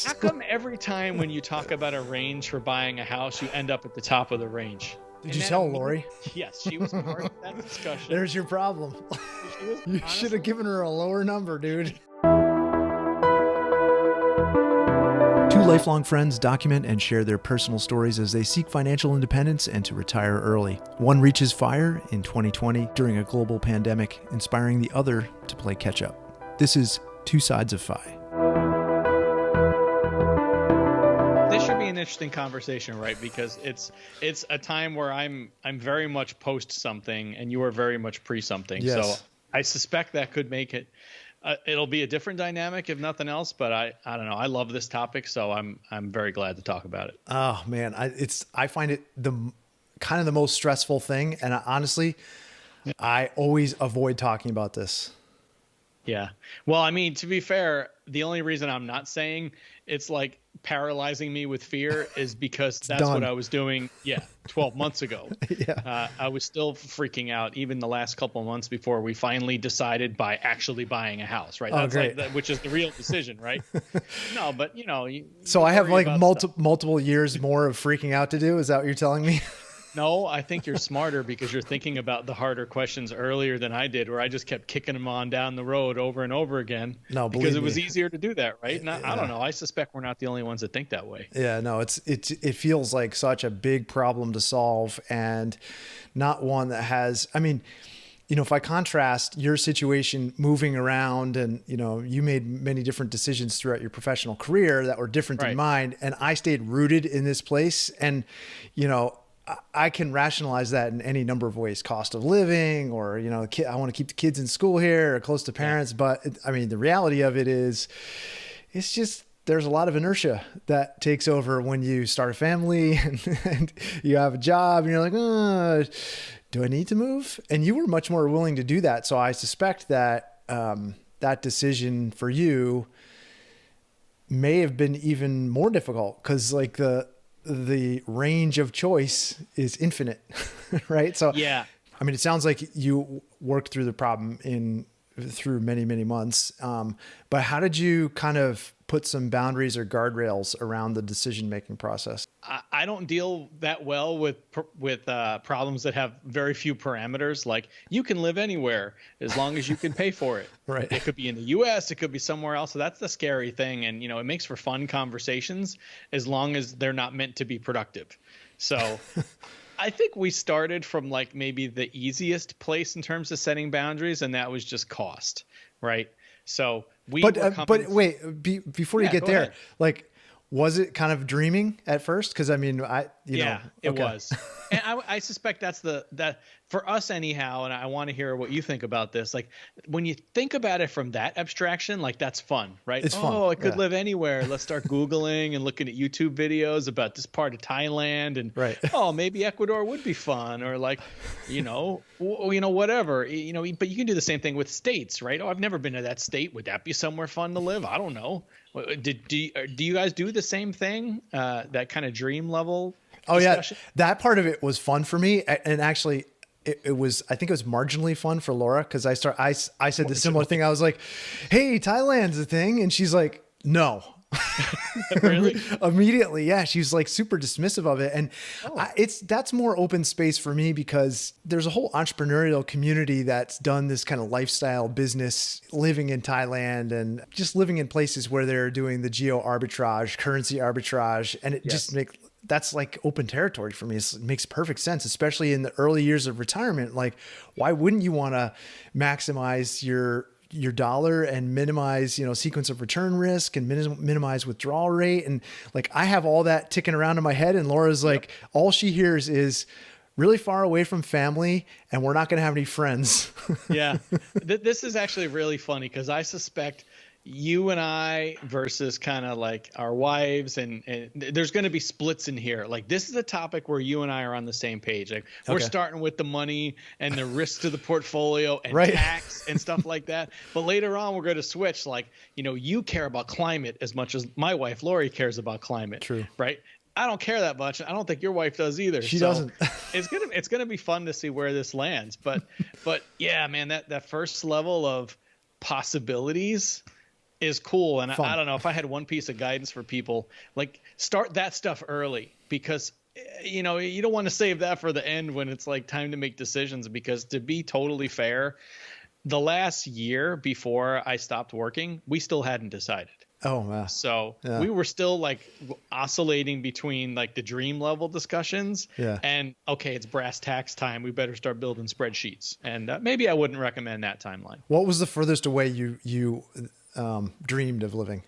How come every time when you talk about a range for buying a house, you end up at the top of the range? Did you tell Lorri? Yes, she was part of that discussion. There's your problem. You should have given her a lower number, dude. Two lifelong friends document and share their personal stories as they seek financial independence and to retire early. One reaches FIRE in 2020 during a global pandemic, inspiring the other to play catch up. This is Two Sides of FI. This should be an interesting conversation, right? Because it's a time where I'm very much post something and you are very much pre something. Yes. So I suspect that could make it. It'll be a different dynamic if nothing else, but I don't know. I love this topic, so I'm very glad to talk about it. Oh man, I find it the kind of the most stressful thing, and honestly, I always avoid talking about this. Yeah. Well, I mean, to be fair, the only reason I'm not saying it's like paralyzing me with fear is because that's done. what I was doing. Yeah. 12 months ago. Yeah. I was still freaking out even the last couple of months before we finally decided by actually buying a house, right? That's great. like which is the real decision, right? No, but you know, so I have like multiple years more of freaking out to do. Is that what you're telling me? No, I think you're smarter because you're thinking about the harder questions earlier than I did, where I just kept kicking them on down the road over and over again. No, because it was easier to do that, right? And I don't know. I suspect we're not the only ones that think that way. Yeah, no, it feels like such a big problem to solve, and not one that has. I mean, you know, if I contrast your situation moving around, and you know, you made many different decisions throughout your professional career that were different than mine, and I stayed rooted in this place, and you know, I can rationalize that in any number of ways: cost of living, or, you know, I want to keep the kids in school here or close to parents. Yeah. But I mean, the reality of it is, it's just, there's a lot of inertia that takes over when you start a family and you have a job and you're like, do I need to move? And you were much more willing to do that. So I suspect that, that decision for you may have been even more difficult, because like the range of choice is infinite, right? So, yeah, I mean, it sounds like you worked through the problem through many, many months. But how did you kind of put some boundaries or guardrails around the decision-making process? I don't deal that well with problems that have very few parameters. Like, you can live anywhere as long as you can pay for it. Right. It could be in the US, it could be somewhere else. So that's the scary thing. And, you know, it makes for fun conversations as long as they're not meant to be productive. So I think we started from like maybe the easiest place in terms of setting boundaries, and that was just cost, right? So but wait, before you get there, ahead. Like, was it kind of dreaming at first? Because I mean, it was, and I suspect that's that for us anyhow. And I want to hear what you think about this. Like, when you think about it from that abstraction, like, that's fun, right? It's fun. Oh, I could live anywhere. Let's start Googling and looking at YouTube videos about this part of Thailand, and oh, maybe Ecuador would be fun, or like, whatever, But you can do the same thing with states, right? Oh, I've never been to that state. Would that be somewhere fun to live? I don't know. Do you guys do the same thing? That kind of dream level? Oh discussion? Yeah, that part of it was fun for me, and actually, it was. I think it was marginally fun for Laura, because I said the similar thing. I was like, "Hey, Thailand's a thing," and she's like, "No." Really? Immediately, yeah. She was like super dismissive of it, and that's more open space for me, because there's a whole entrepreneurial community that's done this kind of lifestyle business, living in Thailand and just living in places where they're doing the Geoarbitrage, currency arbitrage, and it just that's like open territory for me. It makes perfect sense, especially in the early years of retirement. Like, why wouldn't you want to maximize your dollar and minimize, sequence of return risk and minimize withdrawal rate? And like, I have all that ticking around in my head, and Laura's like, all she hears is really far away from family, and we're not going to have any friends. Yeah. This is actually really funny, because I suspect you and I versus kind of like our wives, and there's going to be splits in here. Like, this is a topic where you and I are on the same page. Like, we're starting with the money and the risk to the portfolio and tax and stuff like that. But later on, we're going to switch. Like, you care about climate as much as my wife, Lorri, cares about climate. True. Right. I don't care that much. I don't think your wife does either. She doesn't. It's gonna be fun to see where this lands. But yeah, man, that first level of possibilities is cool. And I fun. don't know if I had one piece of guidance for people, like start that stuff early, because you know, you don't want to save that for the end when it's like time to make decisions, because to be totally fair, the last year before I stopped working, we still hadn't decided. Oh man. So Yeah. we were still like oscillating between like the dream level discussions Yeah. and, okay, it's brass tacks time. We better start building spreadsheets. And maybe I wouldn't recommend that timeline. What was the furthest away you dreamed of living?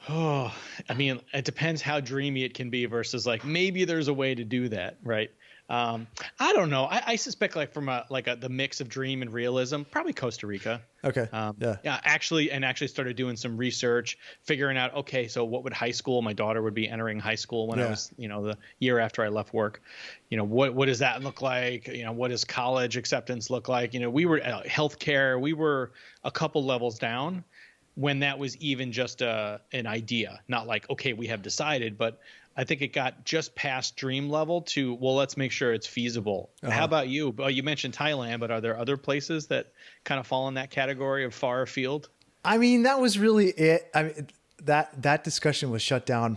Oh, I mean, it depends how dreamy it can be versus like maybe there's a way to do that, right? I don't know. I suspect like from the mix of dream and realism, probably Costa Rica. Okay. Yeah. Actually started doing some research, figuring out, okay, so what would high school? My daughter would be entering high school when I was, you know, the year after I left work. You know, what does that look like? You know, what does college acceptance look like? You know, we were healthcare. We were a couple levels down when that was even just an idea, not like, okay, we have decided, but I think it got just past dream level to, well, let's make sure it's feasible. How about you? Well, you mentioned Thailand, but are there other places that kind of fall in that category of far afield? I mean, that was really it. I mean, that discussion was shut down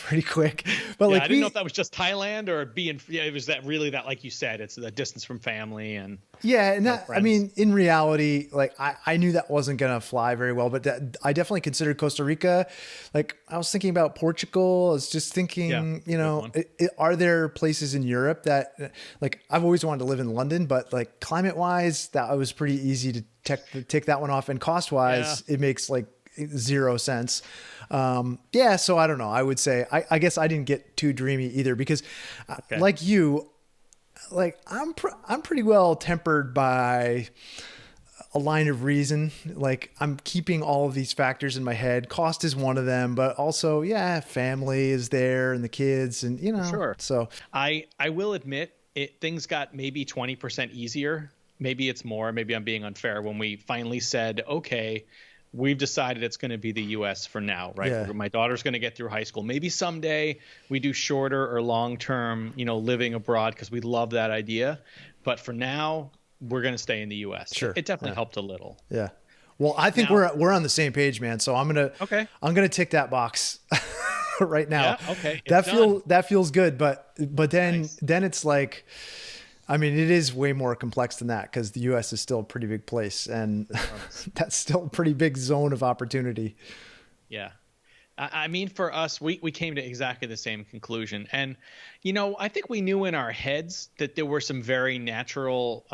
pretty quick. But like, I didn't know if that was just Thailand or it was that really that, like you said, it's the distance from family and and that, I mean, in reality, like I knew that wasn't going to fly very well, but I definitely considered Costa Rica. Like I was thinking about Portugal. I was just thinking, you know, are there places in Europe that, like, I've always wanted to live in London, but like climate wise, that was pretty easy to take that one off. And cost wise, it makes like zero sense. So I don't know. I would say, I guess I didn't get too dreamy either, because like you, like I'm pretty well tempered by a line of reason. Like I'm keeping all of these factors in my head. Cost is one of them, but also, family is there and the kids and, you know, sure. So I will admit things got maybe 20% easier. Maybe it's more, maybe I'm being unfair, when we finally said, okay, we've decided it's going to be the U.S. for now, right? Yeah. My daughter's going to get through high school. Maybe someday we do shorter or long-term, you know, living abroad, because we love that idea. But for now, we're going to stay in the U.S. Sure. It definitely helped a little. Yeah. Well, I think we're on the same page, man. So I'm gonna tick that box right now. Yeah, okay. That feels good, but then it's like, I mean, it is way more complex than that, because the U.S. is still a pretty big place, and that's still a pretty big zone of opportunity. Yeah. I mean, for us, we came to exactly the same conclusion. And, you know, I think we knew in our heads that there were some very natural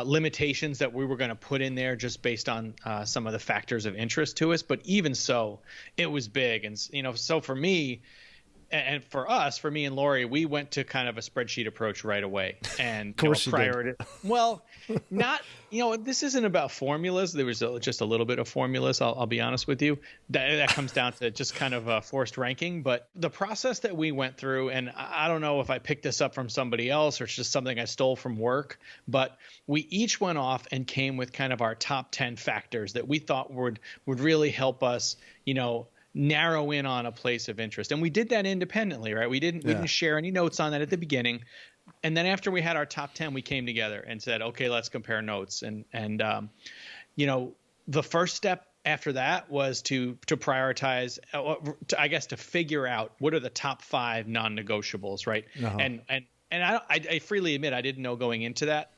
limitations that we were going to put in there just based on some of the factors of interest to us. But even so, it was big. And, you know, so for me, and for us, for me and Lorri, we went to kind of a spreadsheet approach right away. And of course you did. Well, not, you know, this isn't about formulas. There was just a little bit of formulas. I'll be honest with you. That comes down to just kind of forced ranking. But the process that we went through, and I don't know if I picked this up from somebody else or it's just something I stole from work, but we each went off and came with kind of our top 10 factors that we thought would really help us, you know, narrow in on a place of interest. And we did that independently, right? We didn't share any notes on that at the beginning. And then after we had our top 10, we came together and said, okay, let's compare notes. And you know, the first step after that was to prioritize, to figure out what are the top 5 non-negotiables, right? And I freely admit, I didn't know going into that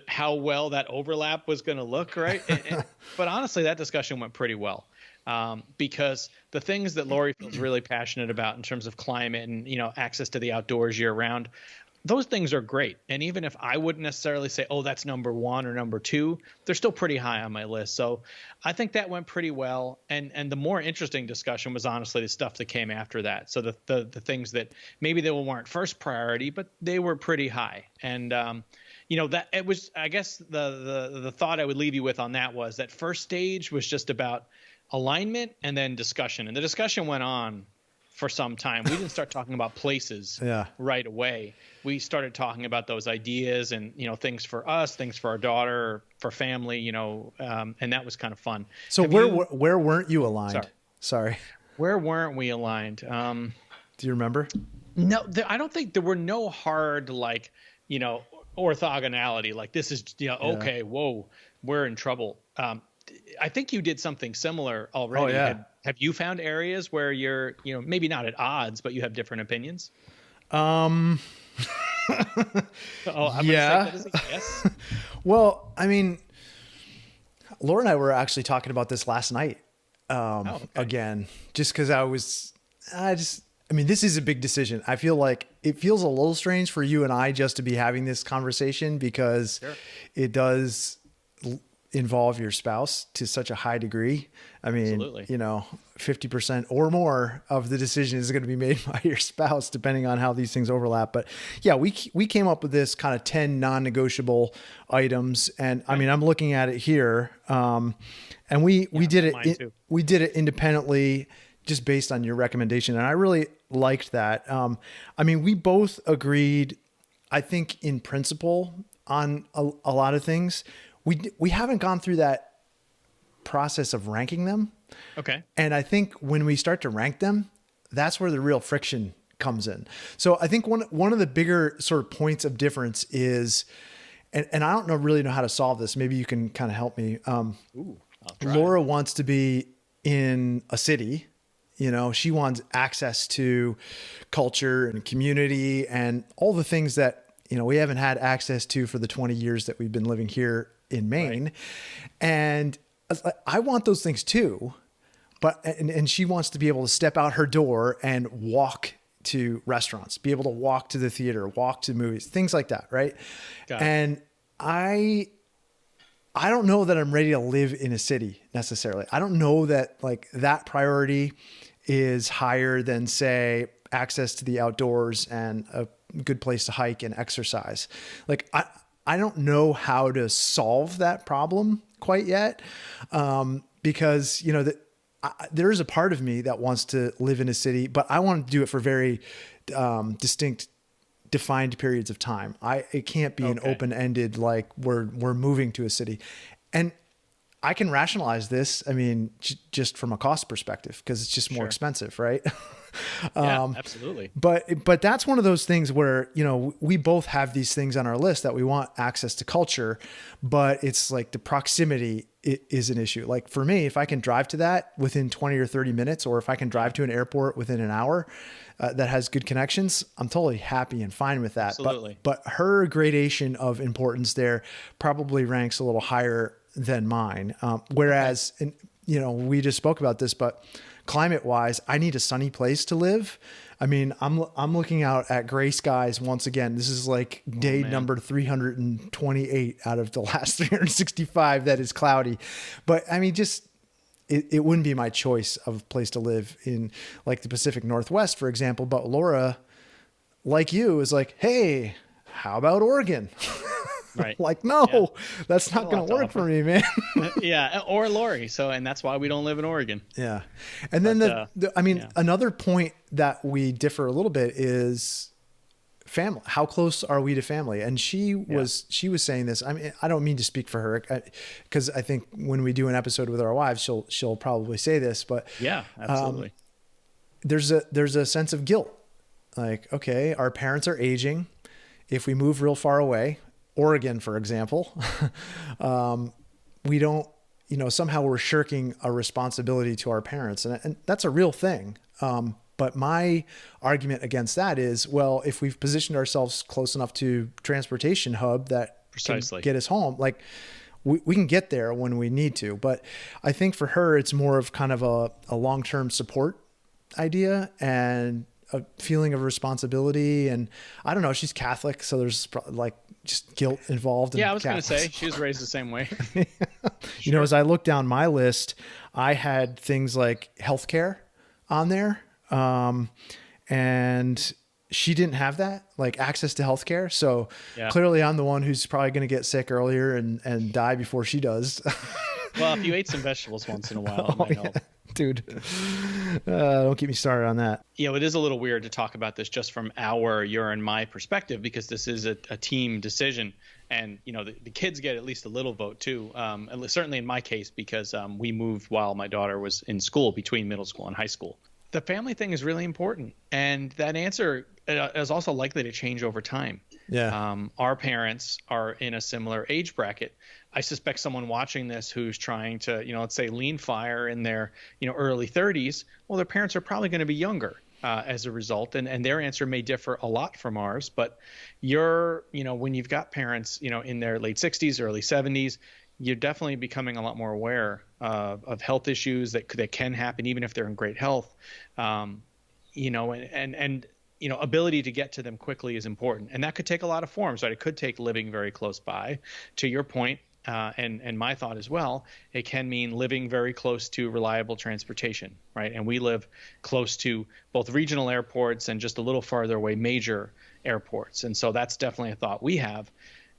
how well that overlap was going to look, right? But honestly, that discussion went pretty well. Because the things that Lorri feels really passionate about in terms of climate and, you know, access to the outdoors year round, those things are great. And even if I wouldn't necessarily say, oh, that's number 1 or number 2, they're still pretty high on my list. So I think that went pretty well. And the more interesting discussion was honestly the stuff that came after that. So the things that maybe they weren't first priority, but they were pretty high. And, you know, that it was, I guess the thought I would leave you with on that was that first stage was just about alignment and then discussion. And the discussion went on for some time. We didn't start talking about places right away. We started talking about those ideas and, you know, things for us, things for our daughter, for family, you know, and that was kind of fun. So where weren't you aligned? Sorry. Where weren't we aligned? Do you remember? No, I don't think there were no hard, like, you know, orthogonality. Like this is, you know, okay, whoa, we're in trouble. I think you did something similar Oh already. yeah. Have you found areas where you're, maybe not at odds, but you have different opinions? Um, Oh, I'm going to take yeah. that as a yes. Well, I mean, Laura and I were actually talking about this last night. Oh, okay. Again, just because I mean, this is a big decision. I feel like it feels a little strange for you and I just to be having this conversation because Sure. it does involve your spouse to such a high degree. I mean, Absolutely. 50% or more of the decision is going to be made by your spouse, depending on how these things overlap. But yeah, we came up with this kind of 10 non-negotiable items. And I mean, I'm looking at it here. And we did mine it, too. we did it independently just based on your recommendation. And I really liked that. I mean, we both agreed, I think in principle on a lot of things. We haven't gone through that process of ranking them. Okay. And I think when we start to rank them, that's where the real friction comes in. So I think one of the bigger sort of points of difference is, and I don't really know how to solve this. Maybe you can kind of help me. Ooh, I'll try. Laura wants to be in a city. She wants access to culture and community and all the things that, we haven't had access to for the 20 years that we've been living here in Maine. Right. And I want those things too, but, and she wants to be able to step out her door and walk to restaurants, be able to walk to the theater, walk to movies, things like that. Right. Got it. And I don't know that I'm ready to live in a city necessarily. I don't know that like that priority is higher than say access to the outdoors and a good place to hike and exercise. Like I don't know how to solve that problem quite yet. Because there is a part of me that wants to live in a city, but I want to do it for very, distinct, defined periods of time. It can't be an open-ended, like we're moving to a city. And I can rationalize this. I mean, just from a cost perspective, because it's just more expensive, right? Yeah, absolutely. But that's one of those things where, we both have these things on our list that we want access to culture, but it's like the proximity is an issue. Like for me, if I can drive to that within 20 or 30 minutes, or if I can drive to an airport within an hour, that has good connections, I'm totally happy and fine with that. Absolutely. But her gradation of importance there probably ranks a little higher than mine. Whereas, we just spoke about this, but climate wise, I need a sunny place to live. I mean, I'm looking out at gray skies once again. This is like day number 328 out of the last 365 that is cloudy. But I mean, just it wouldn't be my choice of place to live in like the Pacific Northwest, for example. But Laura, like you, is like, hey, how about Oregon? Right. Like, no, that's not going to work for me, man. Yeah. Or Lorri. And that's why we don't live in Oregon. Yeah. And then another point that we differ a little bit is family. How close are we to family? And she was saying this. I mean, I don't mean to speak for her because I think when we do an episode with our wives, she'll probably say this, but yeah, absolutely. There's a sense of guilt. Like, okay, our parents are aging. If we move real far away, Oregon, for example, we don't, somehow we're shirking a responsibility to our parents. And that's a real thing. But my argument against that is, well, if we've positioned ourselves close enough to transportation hub that can get us home, like we can get there when we need to. But I think for her, it's more of kind of a long-term support idea and a feeling of responsibility. And I don't know, she's Catholic, so there's like just guilt involved. Yeah, I was going to say she was raised the same way. As I look down my list, I had things like healthcare on there. And she didn't have that, like access to healthcare. So clearly I'm the one who's probably going to get sick earlier and die before she does. Well, if you ate some vegetables once in a while, it might help. Dude, don't get me started on that. It is a little weird to talk about this just from your and my perspective, because this is a team decision. And, the kids get at least a little vote too. Certainly in my case, because we moved while my daughter was in school between middle school and high school. The family thing is really important. And that answer is also likely to change over time. Yeah. Our parents are in a similar age bracket. I suspect someone watching this who's trying to, let's say lean fire in their, early 30s, well, their parents are probably going to be younger as a result. And their answer may differ a lot from ours. But when you've got parents, in their late 60s, early 70s, you're definitely becoming a lot more aware of health issues that can happen, even if they're in great health. Ability to get to them quickly is important. And that could take a lot of forms, right? It could take living very close by, to your point, and my thought as well. It can mean living very close to reliable transportation, right? And we live close to both regional airports and just a little farther away, major airports. And so that's definitely a thought we have.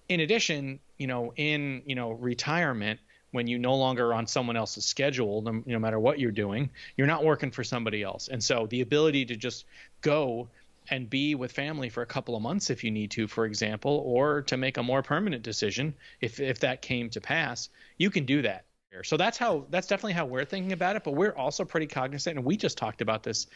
In addition, in retirement, when you no longer are on someone else's schedule, no matter what you're doing, you're not working for somebody else. And so the ability to just go and be with family for a couple of months if you need to, for example, or to make a more permanent decision if that came to pass, you can do that. So that's definitely how we're thinking about it. But we're also pretty cognizant, and we just talked about this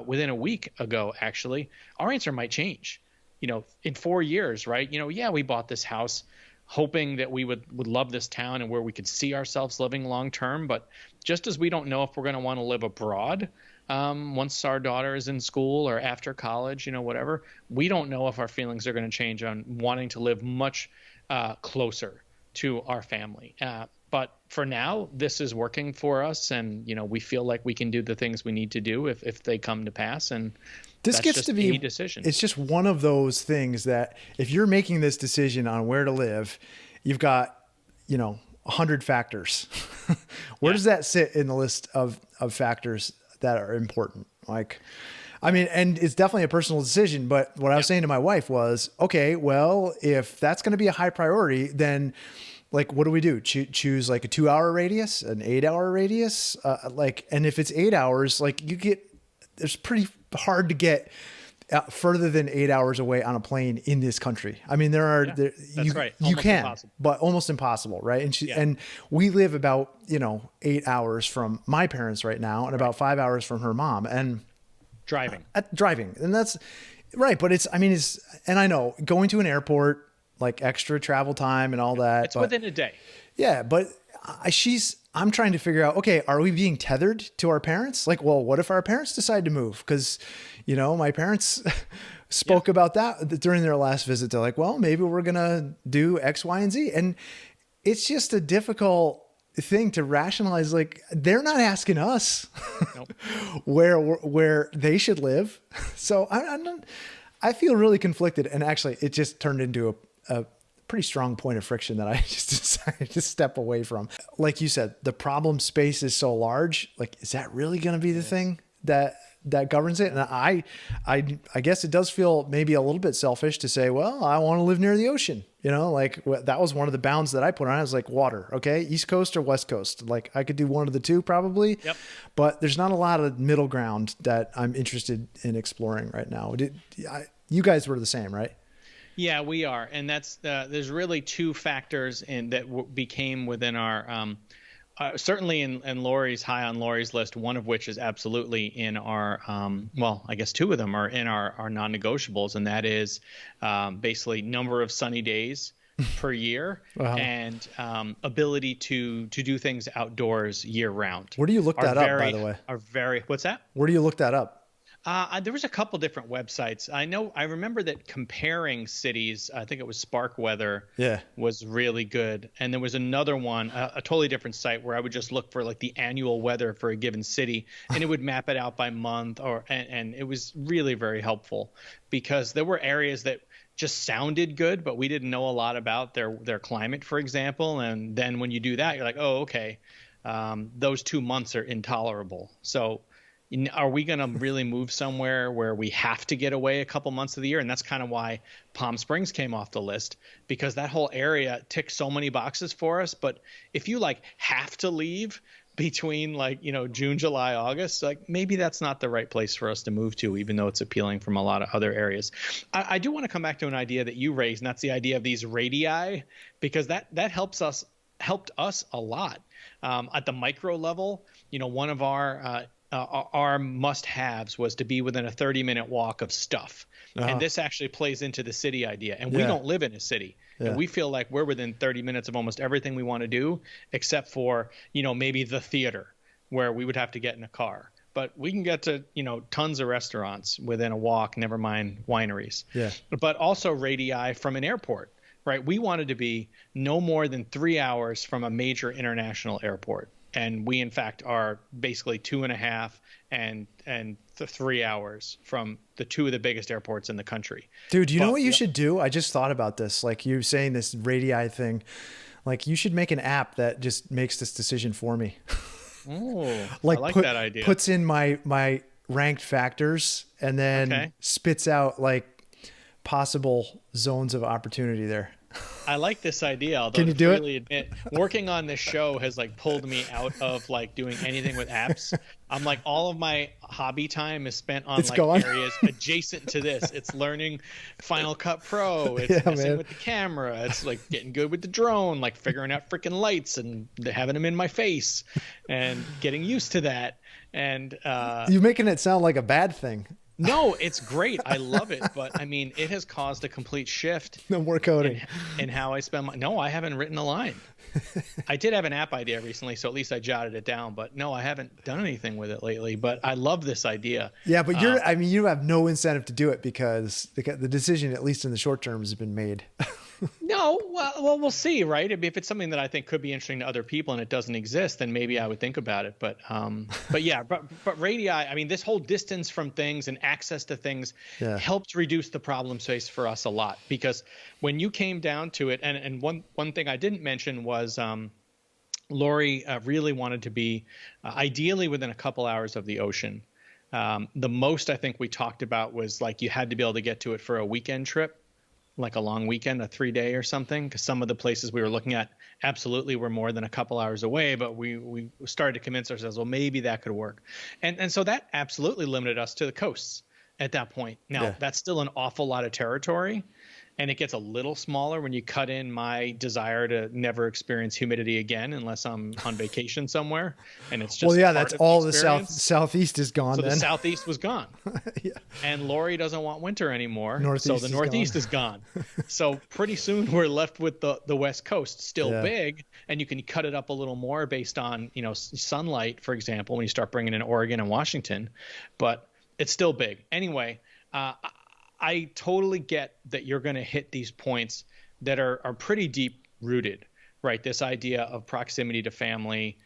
within a week ago, actually. Our answer might change, in 4 years, right? We bought this house hoping that we would love this town and where we could see ourselves living long term. But just as we don't know if we're going to want to live abroad once our daughter is in school or after college, whatever, we don't know if our feelings are going to change on wanting to live much closer to our family. But for now, this is working for us, and we feel like we can do the things we need to do if they come to pass. And this that's gets just to be a decision. It's just one of those things that if you're making this decision on where to live, you've got 100 factors. Where does that sit in the list of factors that are important? And it's definitely a personal decision, but what I was saying to my wife was, okay, well, if that's going to be a high priority, then what do we do? Choose a 2-hour radius, an 8-hour radius? And if it's 8 hours, it's pretty hard to get further than 8 hours away on a plane in this country. I mean, that's right. You can, impossible. But almost impossible. Right. And we live about, 8 hours from my parents right now and about 5 hours from her mom, and driving. And that's right. But and I know going to an airport, extra travel time and all that. It's within a day. Yeah. But I'm trying to figure out, okay, are we being tethered to our parents? What if our parents decide to move? Because, my parents spoke about that during their last visit. They're like, well, maybe we're going to do X, Y, and Z. And it's just a difficult thing to rationalize. They're not asking us nope. where they should live. So I feel really conflicted. And actually, it just turned into a pretty strong point of friction that I just decided to step away from. Like you said, the problem space is so large. Is that really going to be the thing that governs it? And I guess it does feel maybe a little bit selfish to say, well, I want to live near the ocean. That was one of the bounds that I put on. I was like, water, okay, East Coast or West Coast. I could do one of the two probably. Yep. But there's not a lot of middle ground that I'm interested in exploring right now. You guys were the same, right? Yeah, we are. And that's there's really two factors that became within our certainly in Lorri's, high on Lorri's list, one of which is absolutely in our I guess two of them are in our non-negotiables, and that is basically number of sunny days per year and ability to do things outdoors year round. Where do you look that up, by the way? What's that? Where do you look that up? There was a couple different websites. I remember that comparing cities, I think it was Spark Weather, was really good. And there was another one, a totally different site where I would just look for the annual weather for a given city, and it would map it out by month, and it was really very helpful because there were areas that just sounded good, but we didn't know a lot about their climate, for example. And then when you do that, you're like, oh, okay, those 2 months are intolerable. So are we going to really move somewhere where we have to get away a couple months of the year? And that's kind of why Palm Springs came off the list, because that whole area ticks so many boxes for us. But if you have to leave between June, July, August, maybe that's not the right place for us to move to, even though it's appealing from a lot of other areas. I do want to come back to an idea that you raised, and that's the idea of these radii, because that helped us a lot at the micro level. One of our our must-haves was to be within a 30-minute walk of stuff. And this actually plays into the city idea. And we don't live in a city. And we feel like we're within 30 minutes of almost everything we want to do, except for, maybe the theater where we would have to get in a car. But we can get to, tons of restaurants within a walk, never mind wineries. Yeah. But also radii from an airport, right? We wanted to be no more than 3 hours from a major international airport. And we, in fact, are basically 2.5 and 3 hours from the two of the biggest airports in the country. Dude, you know what you should do? I just thought about this. Like you saying this radii thing, like you should make an app that just makes this decision for me. Oh, like I like that idea. Puts in my ranked factors and then spits out like possible zones of opportunity there. I like this idea. Although Can you do really admit, working on this show has like pulled me out of like doing anything with apps. I'm like, all of my hobby time is spent on areas adjacent to this. It's learning Final Cut Pro. It's messing with the camera. It's like getting good with the drone, like figuring out freaking lights and having them in my face and getting used to that. And you're making it sound like a bad thing. No, it's great. I love it. But I mean, it has caused a complete shift. No more coding. In how I spend my. No, I haven't written a line. I did have an app idea recently, so at least I jotted it down. But no, I haven't done anything with it lately. But I love this idea. Yeah, but you have no incentive to do it because the decision, at least in the short term, has been made. No, well, we'll see, right? If it's something that I think could be interesting to other people and it doesn't exist, then maybe I would think about it. But yeah, but radii, I mean, this whole distance from things and access to things helps reduce the problem space for us a lot. Because when you came down to it, and one thing I didn't mention was Lorri really wanted to be ideally within a couple hours of the ocean. The most I think we talked about was like you had to be able to get to it for a weekend trip, like a long weekend, a 3-day or something, because some of the places we were looking at absolutely were more than a couple hours away, but we started to convince ourselves, well, maybe that could work. And so that absolutely limited us to the coasts at that point. Now, that's still an awful lot of territory, and it gets a little smaller when you cut in my desire to never experience humidity again unless I'm on vacation somewhere. And it's just that's all the southeast is gone. So then. The southeast was gone. And Lorri doesn't want winter anymore. So the northeast is gone. So pretty soon we're left with the west coast, still big, and you can cut it up a little more based on sunlight, for example, when you start bringing in Oregon and Washington, but it's still big. Anyway, I totally get that you're going to hit these points that are pretty deep rooted, right? This idea of proximity to family,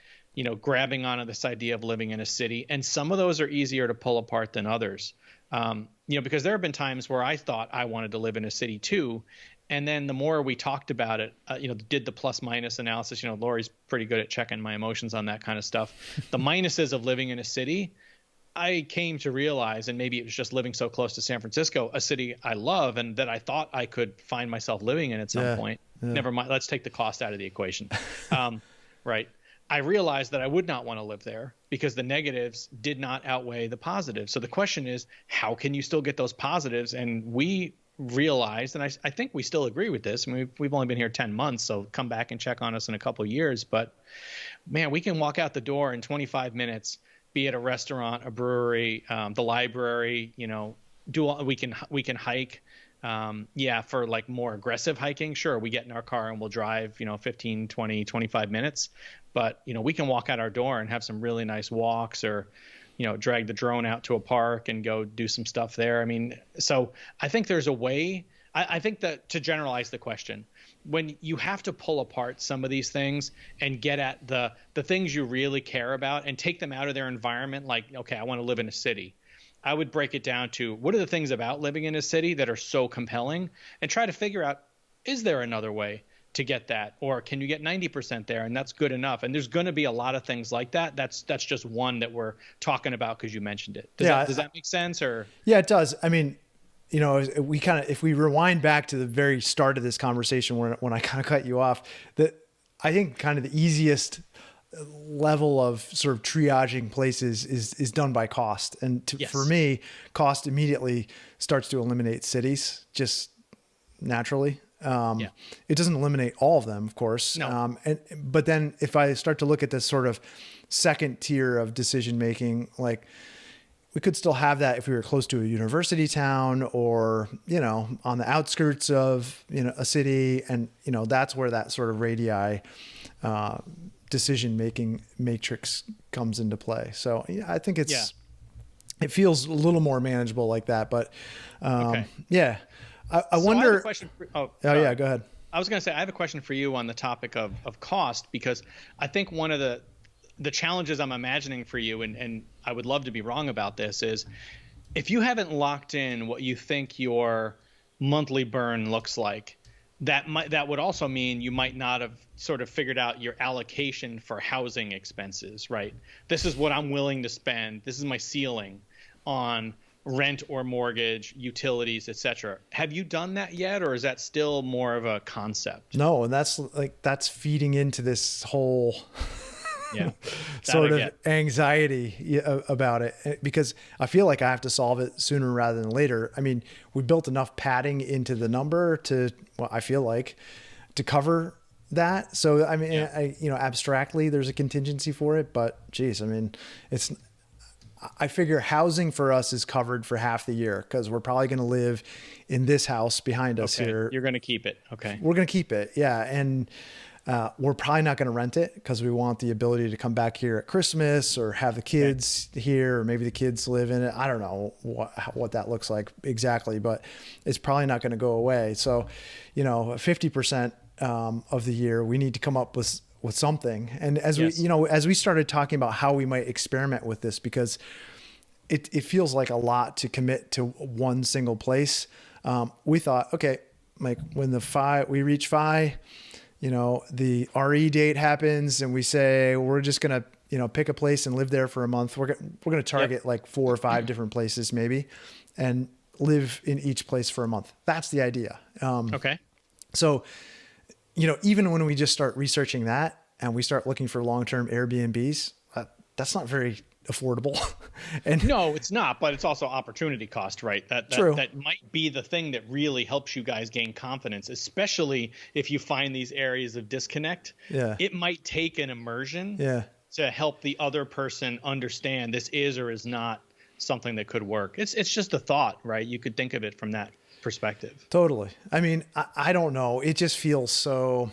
grabbing onto this idea of living in a city. And some of those are easier to pull apart than others. Because there have been times where I thought I wanted to live in a city too. And then the more we talked about it, did the plus minus analysis, Lori's pretty good at checking my emotions on that kind of stuff. The minuses of living in a city, I came to realize, and maybe it was just living so close to San Francisco, a city I love and that I thought I could find myself living in at some point. Never mind. Let's take the cost out of the equation. Right. I realized that I would not want to live there because the negatives did not outweigh the positives. So the question is, how can you still get those positives? And we realized, and I think we still agree with this. I mean, we've only been here 10 months, so come back and check on us in a couple of years. But man, we can walk out the door in 25 minutes, be at a restaurant, a brewery, the library, we can hike. For like more aggressive hiking, sure, we get in our car and we'll drive, 15, 20, 25 minutes. But, we can walk out our door and have some really nice walks or, drag the drone out to a park and go do some stuff there. I mean, so I think there's a way. I think that to generalize the question, when you have to pull apart some of these things and get at the things you really care about and take them out of their environment, like, okay, I want to live in a city. I would break it down to what are the things about living in a city that are so compelling and try to figure out, is there another way to get that? Or can you get 90% there and that's good enough? And there's going to be a lot of things like that. That's just one that we're talking about because you mentioned it. Does that make sense? Or yeah, it does. I mean, if we rewind back to the very start of this conversation when I kind of cut you off, that I think kind of the easiest level of sort of triaging places is done by cost. And for me, cost immediately starts to eliminate cities just naturally. It doesn't eliminate all of them, of course. No. But then if I start to look at this sort of second tier of decision making. Like we could still have that if we were close to a university town or, you know, on the outskirts of, you know, a city. And, you know, that's where that sort of radii decision-making matrix comes into play. So yeah, I think it feels a little more manageable like that, but yeah, I wonder. I have a question yeah, go ahead. I was going to say, I have a question for you on the topic of cost, because I think one of the challenges I'm imagining for you, and I would love to be wrong about this, is if you haven't locked in what you think your monthly burn looks like, that would also mean you might not have sort of figured out your allocation for housing expenses, right? This is what I'm willing to spend. This is my ceiling on rent or mortgage, utilities, etc. Have you done that yet, or is that still more of a concept? No, and that's feeding into this whole sort of anxiety about it, because I feel like I have to solve it sooner rather than later. I mean, we built enough padding into the number to, well, I feel like, to cover that. So, I mean, you know, abstractly there's a contingency for it, but geez, I mean, I figure housing for us is covered for half the year because we're probably going to live in this house behind us here. You're going to keep it. Okay. We're going to keep it. Yeah. And we're probably not going to rent it because we want the ability to come back here at Christmas or have the kids here, or maybe the kids live in it. I don't know what that looks like exactly, but it's probably not going to go away. So, you know, 50% of the year, we need to come up with something. And as we started talking about how we might experiment with this, because it feels like a lot to commit to one single place. We thought, okay, like when we reach FI, you know, the RE date happens and we say, we're just going to, you know, pick a place and live there for a month. We're going to target like 4 or 5 different places maybe, and live in each place for a month. That's the idea. Okay. So, you know, even when we just start researching that and we start looking for long-term Airbnbs, that's not very affordable. And no, it's not, but it's also opportunity cost, right? That might be the thing that really helps you guys gain confidence, especially if you find these areas of disconnect. Yeah. It might take an immersion to help the other person understand this is or is not something that could work. It's just a thought, right? You could think of it from that perspective. Totally. I mean, I don't know. It just feels so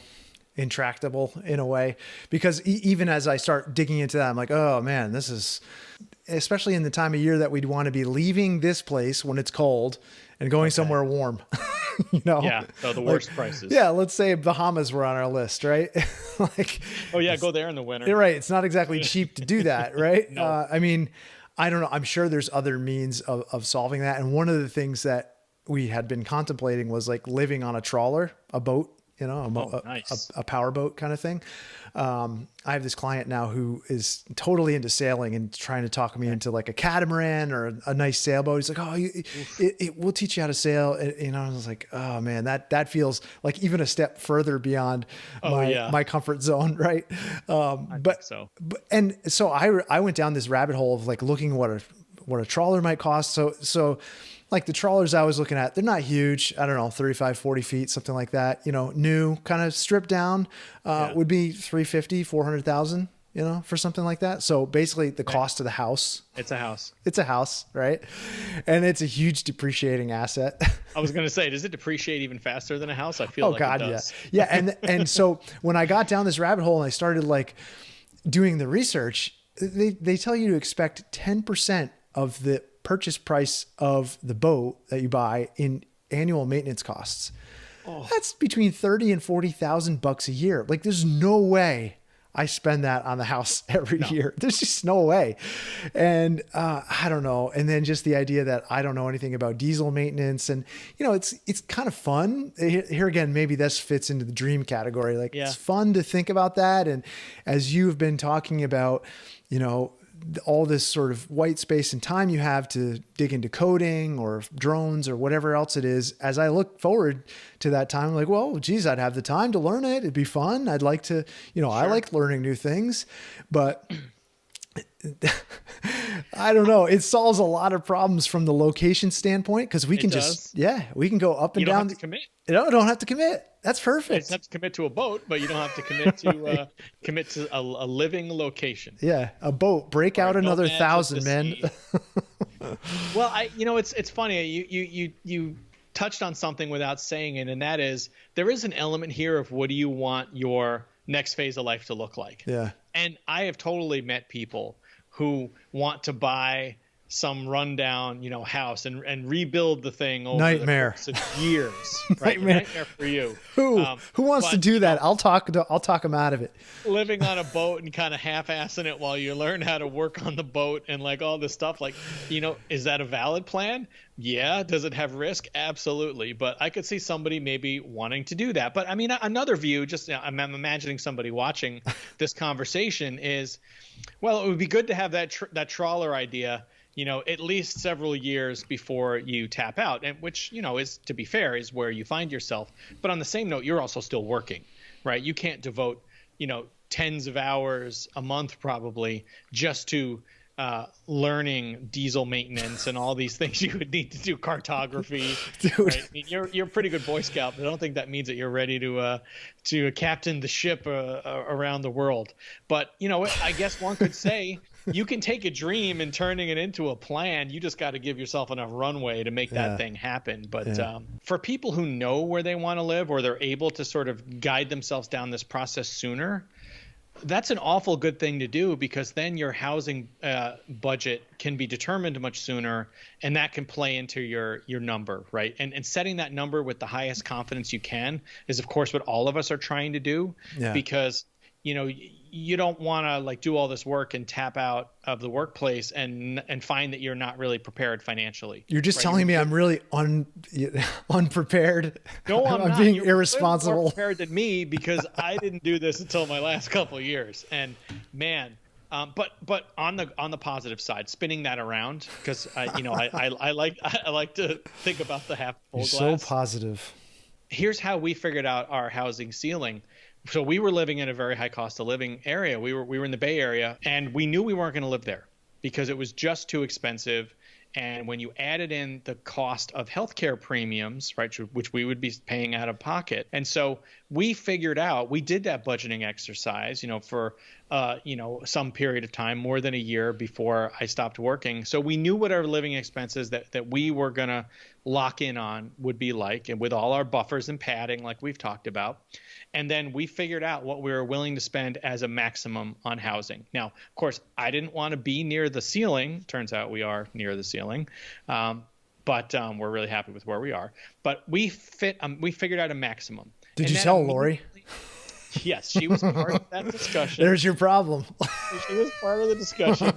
intractable in a way, because even as I start digging into that, I'm like, oh man, this is, especially in the time of year that we'd want to be leaving this place when it's cold and going somewhere warm, you know? Yeah. So the worst prices. Yeah. Let's say Bahamas were on our list, right? Like, oh yeah, go there in the winter. Right. It's not exactly cheap to do that. Right. No. I mean, I don't know. I'm sure there's other means of solving that. And one of the things that we had been contemplating was like living on a trawler, a boat, you know, a power boat kind of thing. I have this client now who is totally into sailing and trying to talk me into like a catamaran or a nice sailboat. He's like, oh, it will teach you how to sail. You know, I was like, oh man, that feels like even a step further beyond my comfort zone. Right. But so I went down this rabbit hole of like looking what a trawler might cost. So like the trawlers I was looking at, they're not huge. I don't know, 35, 40 feet, something like that. You know, new kind of stripped down would be 350, 400,000, you know, for something like that. So basically the cost of the house. It's a house. It's a house, right? And it's a huge depreciating asset. I was going to say, does it depreciate even faster than a house? I feel like it does. Yeah. And so when I got down this rabbit hole and I started like doing the research, they tell you to expect 10% of the purchase price of the boat that you buy in annual maintenance costs. Oh. That's between 30 and 40,000 bucks a year. Like there's no way I spend that on the house every year. There's just no way. And I don't know. And then just the idea that I don't know anything about diesel maintenance, and you know, it's kind of fun. Here again, maybe this fits into the dream category. Like it's fun to think about that. And as you've been talking about, you know, all this sort of white space and time you have to dig into coding or drones or whatever else it is. As I look forward to that time, I'm like, well, geez, I'd have the time to learn it. It'd be fun. I'd like to, you know, I like learning new things, but I don't know. It solves a lot of problems from the location standpoint because we It can just, does. yeah, we can go up You and don't have down. to commit. You know, don't have to commit. That's You just perfect. have to commit to a boat, but you don't have to commit to Right. a living location. Yeah. A boat. Break Or out another nomads of the 1,000 men. sea. Well, it's funny. You touched on something without saying it, and that is there is an element here of what do you want your next phase of life to look like? Yeah. And I have totally met people who want to buy some rundown, house and rebuild the thing over the Nightmare. course of years. Right, a Nightmare. nightmare for you. Who wants to But do that? I'll talk them out of it. living on a boat and kind of half-assing it while you learn how to work on the boat and like all this stuff, like, is that a valid plan? Yeah. Does it have risk? Absolutely. But I could see somebody maybe wanting to do that. But I mean, another view, just I'm imagining somebody watching this conversation is, well, it would be good to have that trawler idea, at least several years before you tap out, and which, is, to be fair, is where you find yourself. But on the same note, you're also still working, right? You can't devote, tens of hours a month probably just to learning diesel maintenance and all these things you would need to do, cartography. Dude. Right? I mean, you're a pretty good Boy Scout, but I don't think that means that you're ready to captain the ship around the world. But I guess one could say you can take a dream and turning it into a plan. You just got to give yourself enough runway to make that thing happen. But for people who know where they want to live, or they're able to sort of guide themselves down this process sooner, that's an awful good thing to do, because then your housing budget can be determined much sooner, and that can play into your number, right? And setting that number with the highest confidence you can is, of course, what all of us are trying to do, because you don't want to like do all this work and tap out of the workplace and find that you're not really prepared financially. You're just right? telling me I'm really unprepared. No, I'm not. being You're irresponsible. more prepared than me, because I didn't do this until my last couple of years. And man, but on the positive side, spinning that around, because I like to think about the half full You're glass. so positive. Here's how we figured out our housing ceiling. So we were living in a very high cost of living area. We were in the Bay Area, and we knew we weren't going to live there because it was just too expensive. And when you added in the cost of healthcare premiums, right, which we would be paying out of pocket. And so we figured out, we did that budgeting exercise, for, some period of time, more than a year before I stopped working. So we knew what our living expenses that we were going to lock in on would be like, and with all our buffers and padding, like we've talked about. And then we figured out what we were willing to spend as a maximum on housing. Now, of course, I didn't want to be near the ceiling. Turns out we are near the ceiling. But we're really happy with where we are. But we figured out a maximum. Did you tell Lorri? Yes, she was part of that discussion. There's your problem. She was part of the discussion.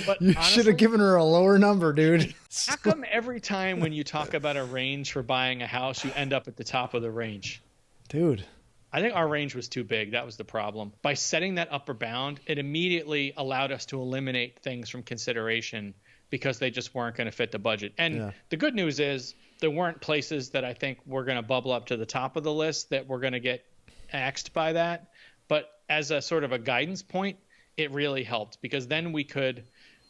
But You should have given her a lower number, dude. How come every time when you talk about a range for buying a house, you end up at the top of the range? Dude. I think our range was too big. That was the problem. By setting that upper bound, it immediately allowed us to eliminate things from consideration because they just weren't going to fit the budget. And the good news is there weren't places that I think were going to bubble up to the top of the list that were going to get axed by that. But as a sort of a guidance point, it really helped, because then we could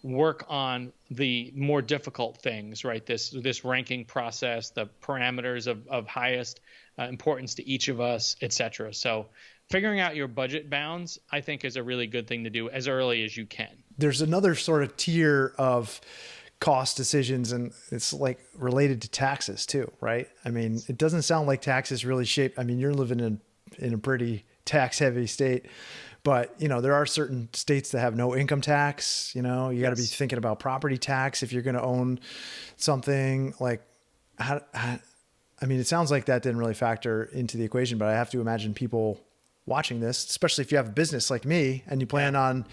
work on the more difficult things, right? This ranking process, the parameters of highest importance to each of us, et cetera. So figuring out your budget bounds, I think, is a really good thing to do as early as you can. There's another sort of tier of cost decisions, and it's like related to taxes too, right? I mean, it doesn't sound like taxes really shape. I mean, you're living in a pretty tax heavy state, but there are certain states that have no income tax. You got to be thinking about property tax if you're going to own something. Like, I mean, it sounds like that didn't really factor into the equation, but I have to imagine people watching this, especially if you have a business like me and you plan on,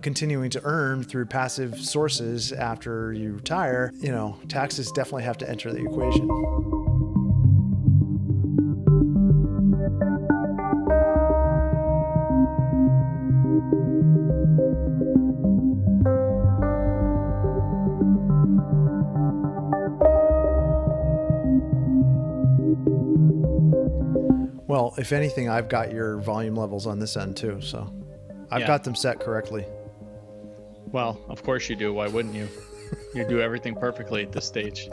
continuing to earn through passive sources after you retire, taxes definitely have to enter the equation. Well, if anything, I've got your volume levels on this end too, so I've got them set correctly. Well, of course you do. Why wouldn't you? You do everything perfectly at this stage.